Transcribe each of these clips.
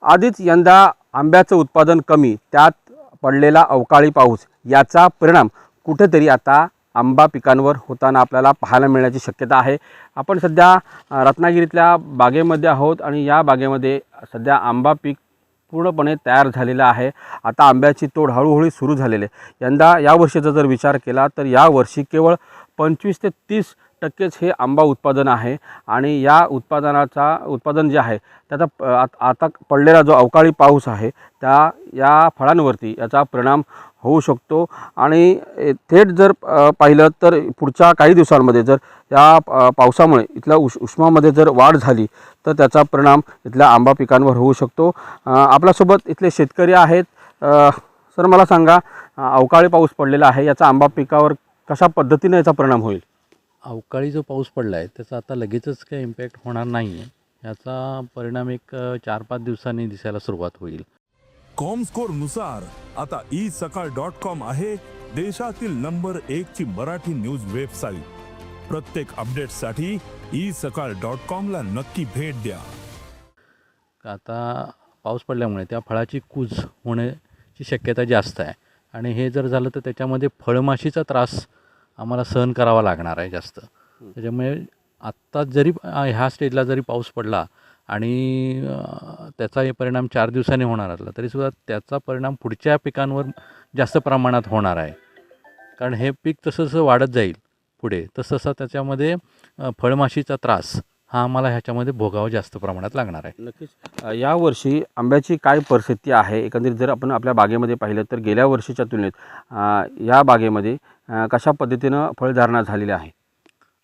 आधीच यंदा आंब्याचं उत्पादन कमी, त्यात पडलेला अवकाळी पाऊस याचा परिणाम कुठेतरी आता आंबा पिकांवर होताना आपल्याला पाहायला मिळण्याची शक्यता आहे। आपण सध्या रत्नागिरीतल्या बागेमध्ये आहोत आणि या बागेमध्ये सध्या आंबा पीक पूर्णपणे तयार झालेला आहे। आता आंब्याची तोड हळूहळू सुरू झालेली आहे। यंदा या वर्षीचा जर विचार केला तर या वर्षी केवळ 25 ते 30% हे आंबा उत्पादन आहे आणि या उत्पादन जे आहे त्याचा आता पडलेला जो अवकाळी पाऊस आहे या फळांवरती याचा परिणाम होऊ शकतो आणि थेट जर पाहिलं तर पुढच्या काही दिवसांमध्ये जर या पावसामुळे इथल्या उष्मामध्ये जर वाढ झाली तर त्याचा परिणाम इथल्या आंबा पिकांवर होऊ शकतो। आपल्यासोबत इथले शेतकरी आहेत। सर मला सांगा, अवकाळी पाऊस पडलेला आहे, याचा आंबा पिकावर कशा पद्धतीने याचा परिणाम होईल? अवकाळी जो पाऊस पडला आहे त्याचा आता लगेचच काही इम्पॅक्ट होणार नाही आहे। याचा परिणाम एक 4-5 दिवसांनी दिसायला सुरुवात होईल। कॉमस्कोर नुसार आता isakal.com आहे देशातील नंबर 1 ची मराठी न्यूज वेबसाईट। प्रत्येक अपडेटसाठी isakal.com ला नक्की भेट द्या। आता पाऊस पडल्यामुळे त्या फळाची कूज होण्याची शक्यता जास्त आहे आणि हे जर झालं तर त्याच्यामध्ये फळमाशीचा त्रास आम्हाला सहन करावा लागणार आहे जास्त। त्याच्यामुळे आत्ता जरी ह्या स्टेजला जरी पाऊस पडला आणि त्याचा हे परिणाम 4 दिवसांनी होणार असला तरीसुद्धा त्याचा परिणाम पुढच्या पिकांवर जास्त प्रमाणात होणार आहे। कारण हे पीक तसं वाढत जाईल पुढे तसं त्याच्यामध्ये फळमाशीचा त्रास हा आम्हाला ह्याच्यामध्ये भोगावा जास्त प्रमाणात लागणार आहे। नक्कीच यावर्षी आंब्याची काय परिस्थिती आहे एकंदरीत जर आपण आपल्या बागेमध्ये पाहिलं तर गेल्या वर्षीच्या तुलनेत या बागेमध्ये कशा पद्धतीनं फळधारणा झालेली आहे?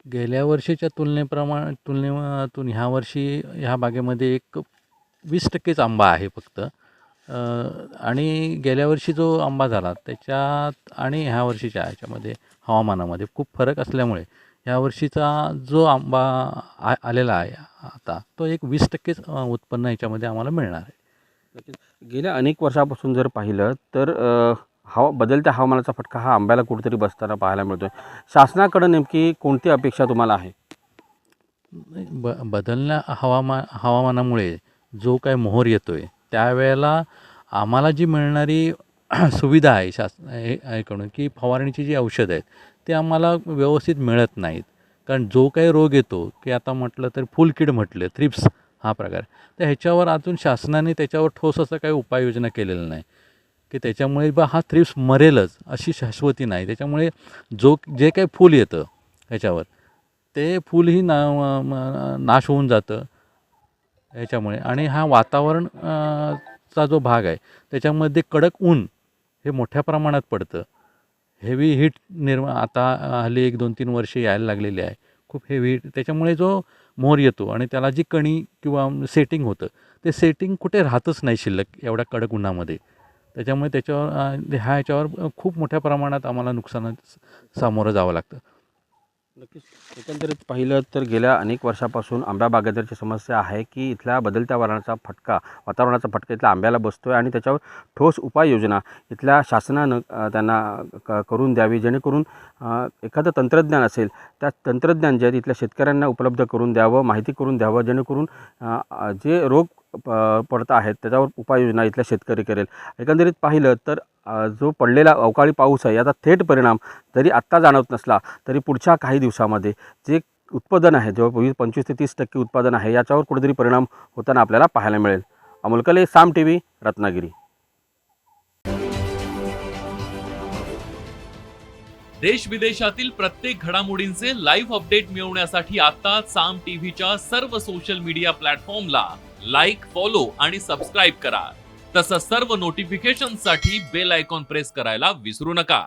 गेल्या वर्षीच्या तुलनेतून ह्या वर्षी ह्या बागेमध्ये एक 20%च आंबा आहे फक्त। आणि गेल्या वर्षी जो आंबा झाला त्याच्यात आणि ह्या वर्षीच्या ह्याच्यामध्ये हवामानामध्ये खूप फरक असल्यामुळे ह्या वर्षीचा जो आंबा आलेला आहे आता तो एक 20%च उत्पन्न ह्याच्यामध्ये आम्हाला मिळणार आहे। गेल्या अनेक वर्षापासून जर पाहिलं तर बदलत्या हवामानाचा फटका हा आंब्याला कुठेतरी बसताना पाहायला मिळतो। शासनाकडे नेमकी कोणती अपेक्षा तुम्हाला आहे? बदलण्या हवामानामुळे जो काय मोहर येतो आहे त्यावेळेला आम्हाला जी मिळणारी सुविधा आहे ह्याकडून की फवारणीची जी औषधं आहेत ते आम्हाला व्यवस्थित मिळत नाहीत। कारण जो काही रोग येतो की आता म्हटलं तर फुलकीड म्हटलं, थ्रिप्स हा प्रकार, तर ह्याच्यावर अजून शासनाने त्याच्यावर ठोस असं काही उपाययोजना केलेलं नाही की त्याच्यामुळे हा थ्रिप्स मरेलच अशी शाश्वती नाही। त्याच्यामुळे जे काही फूल येतं ह्याच्यावर ते फूलही नाश होऊन जातं ह्याच्यामुळे। आणि हा वातावरण चा जो भाग आहे त्याच्यामध्ये कडक ऊन हे मोठ्या प्रमाणात पडतं। हेवी हीट आता हल्ली 1-2-3 वर्षे यायला लागलेली आहे, खूप हेवी हीट। त्याच्यामुळे जो मोहर येतो आणि त्याला जी कणी किंवा सेटिंग होतं ते सेटिंग कुठे राहतच नाही शिल्लक एवढ्या कडक उन्हामध्ये। त्याच्यामुळे ह्याच्यावर खूप मोठ्या प्रमाणात आम्हाला नुकसानात सामोरं जावं लागतं। नक्कीच एकंदरीत पाहिलं तर गेल्या अनेक वर्षापासून आंबा बागायतदाराची समस्या आहे की इथल्या बदलत्या वातावरणाचा फटका इथल्या आंब्याला बसतो आहे आणि त्याच्यावर ठोस उपाययोजना इथल्या शासनानं त्यांना करून द्यावी, जेणेकरून एखादं तंत्रज्ञान असेल त्या तंत्रज्ञान जे इथल्या शेतकऱ्यांना उपलब्ध करून द्यावं, माहिती करून द्यावं, जेणेकरून जे रोग पडत आहेत त्याच्यावर उपाययोजना इथल्या शेतकरी करेल। एकंदरीत पाहिलं तर जो पडलेला अवकाळी पाऊस आहे याचा थेट परिणाम जरी आत्ता जाणवत नसला तरी पुढच्या काही दिवसामध्ये जे उत्पादन आहे जवळ 25 ते 30% उत्पादन आहे याच्यावर कुठेतरी परिणाम होताना आपल्याला पाहायला मिळेल। अमोल कले, साम टीव्ही, रत्नागिरी। देश विदेशातील प्रत्येक घडामोडींचे लाईव्ह अपडेट मिळवण्यासाठी आता साम टीव्हीच्या सर्व सोशल मीडिया प्लॅटफॉर्मला लाईक, फॉलो आणि सबस्क्राईब करा। तसंच सर्व नोटिफिकेशनसाठी बेल आयकॉन प्रेस करायला विसरू नका।